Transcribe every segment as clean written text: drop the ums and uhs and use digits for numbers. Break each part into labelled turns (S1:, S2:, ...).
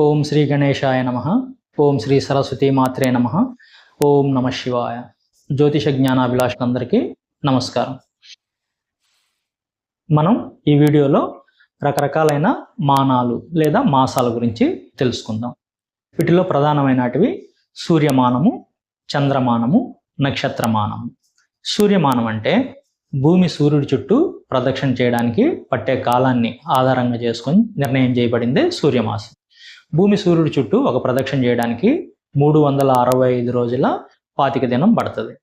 S1: ఓం శ్రీ గణేశాయ నమః. ఓం శ్రీ సరస్వతీ మాత్రే నమః. ఓం నమ శివాయ. జ్యోతిష జ్ఞానాభిలాషులందరికీ నమస్కారం. మనం ఈ వీడియోలో రకరకాలైన మానాలు లేదా మాసాల గురించి తెలుసుకుందాం. వీటిలో ప్రధానమైనటివి సూర్యమానము, చంద్రమానము, నక్షత్రమానము. సూర్యమానం అంటే భూమి సూర్యుడి చుట్టూ ప్రదక్షిణ చేయడానికి పట్టే కాలాన్ని ఆధారంగా చేసుకొని నిర్ణయం చేయబడిందే సూర్యమాసం. భూమి సూర్యుడి చుట్టూ ఒక ప్రదక్షిణ చేయడానికి 365 రోజుల 25 దినం పడుతుంది.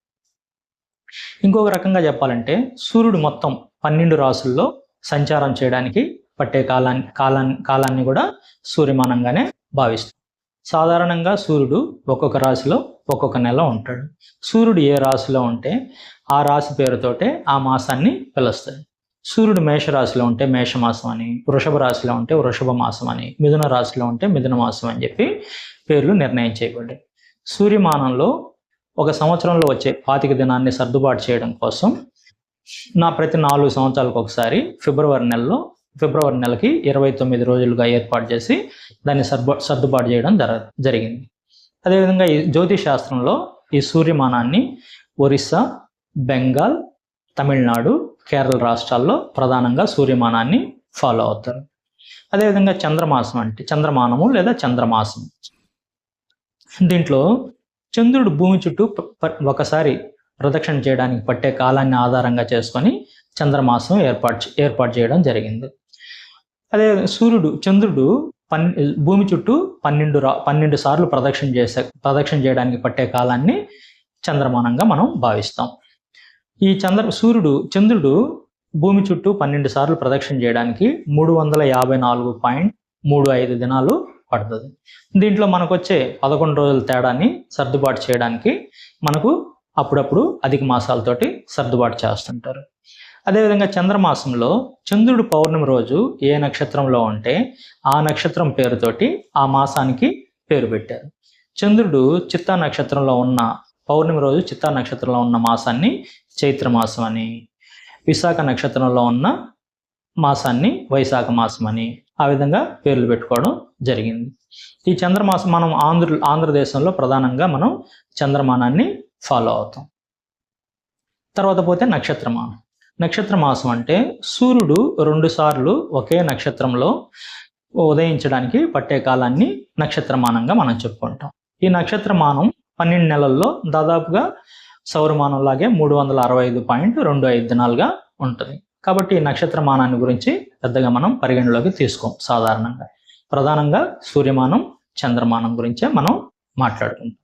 S1: ఇంకొక రకంగా చెప్పాలంటే సూర్యుడు మొత్తం 12 రాసుల్లో సంచారం చేయడానికి పట్టే కాలాన్ని కూడా సూర్యమానంగానే భావిస్తాం. సాధారణంగా సూర్యుడు ఒక్కొక్క రాశిలో ఒక్కొక్క నెల ఉంటాడు. సూర్యుడు ఏ రాశిలో ఉంటే ఆ రాశి పేరుతోటే ఆ మాసాన్ని పిలుస్తుంది. సూర్యుడు మేషరాశిలో ఉంటే మేషమాసం అని, వృషభ రాశిలో ఉంటే వృషభ మాసం అని, మిథున రాశిలో ఉంటే మిథున మాసం అని చెప్పి పేర్లు నిర్ణయం చేయబడ్డాయి. సూర్యమానంలో ఒక సంవత్సరంలో వచ్చే 25 దినాన్ని సర్దుబాటు చేయడం కోసం ప్రతి 4 సంవత్సరాలకు ఒకసారి ఫిబ్రవరి నెలకి 29 రోజులుగా ఏర్పాటు చేసి దాన్ని సర్దుబాటు చేయడం జరిగింది. అదేవిధంగా ఈ జ్యోతిష్ శాస్త్రంలో ఈ సూర్యమానాన్ని ఒరిస్సా, బెంగాల్, తమిళనాడు, కేరళ రాష్ట్రాల్లో ప్రధానంగా సూర్యమానాన్ని ఫాలో అవుతారు. అదేవిధంగా చంద్రమాసం అంటే చంద్రమానము లేదా చంద్రమాసం. దీంట్లో చంద్రుడు భూమి చుట్టూ ఒకసారి ప్రదక్షిణ చేయడానికి పట్టే కాలాన్ని ఆధారంగా చేసుకొని చంద్రమాసం ఏర్పాటు చేయడం జరిగింది. అదే చంద్రుడు భూమి చుట్టూ 12 సార్లు ప్రదక్షిణ చేయడానికి పట్టే కాలాన్ని చంద్రమానంగా మనం భావిస్తాం. ఈ చంద్రుడు భూమి చుట్టూ 12 సార్లు ప్రదక్షిణ చేయడానికి 354.35 దినాలు పడుతుంది. దీంట్లో మనకు వచ్చే 11 రోజుల తేడాన్ని సర్దుబాటు చేయడానికి మనకు అప్పుడప్పుడు అధిక మాసాలతోటి సర్దుబాటు చేస్తుంటారు. అదేవిధంగా చంద్రమాసంలో చంద్రుడు పౌర్ణమి రోజు ఏ నక్షత్రంలో ఉంటే ఆ నక్షత్రం పేరుతోటి ఆ మాసానికి పేరు పెట్టారు. చంద్రుడు చిత్తా నక్షత్రంలో ఉన్న పౌర్ణమి రోజు చిత్తా నక్షత్రంలో ఉన్న మాసాన్ని చైత్రమాసం అని, విశాఖ నక్షత్రంలో ఉన్న మాసాన్ని వైశాఖ మాసం అని ఆ విధంగా పేర్లు పెట్టుకోవడం జరిగింది. ఈ చంద్రమాసం మనం ఆంధ్రదేశంలో ప్రధానంగా మనం చంద్రమానాన్ని ఫాలో అవుతాం. తర్వాత పోతే నక్షత్రమానం. నక్షత్రమాసం అంటే సూర్యుడు 2 సార్లు ఒకే నక్షత్రంలో ఉదయించడానికి పట్టే కాలాన్ని నక్షత్రమానంగా మనం చెప్పుకుంటాం. ఈ నక్షత్రమానం 12 నెలల్లో దాదాపుగా సౌరమానంలాగే 365.25 దినాలుగా ఉంటుంది. కాబట్టి ఈ నక్షత్రమానాన్ని గురించి పెద్దగా మనం పరిగణలోకి తీసుకోం. సాధారణంగా ప్రధానంగా సూర్యమానం, చంద్రమానం గురించే మనం మాట్లాడుకుంటాం.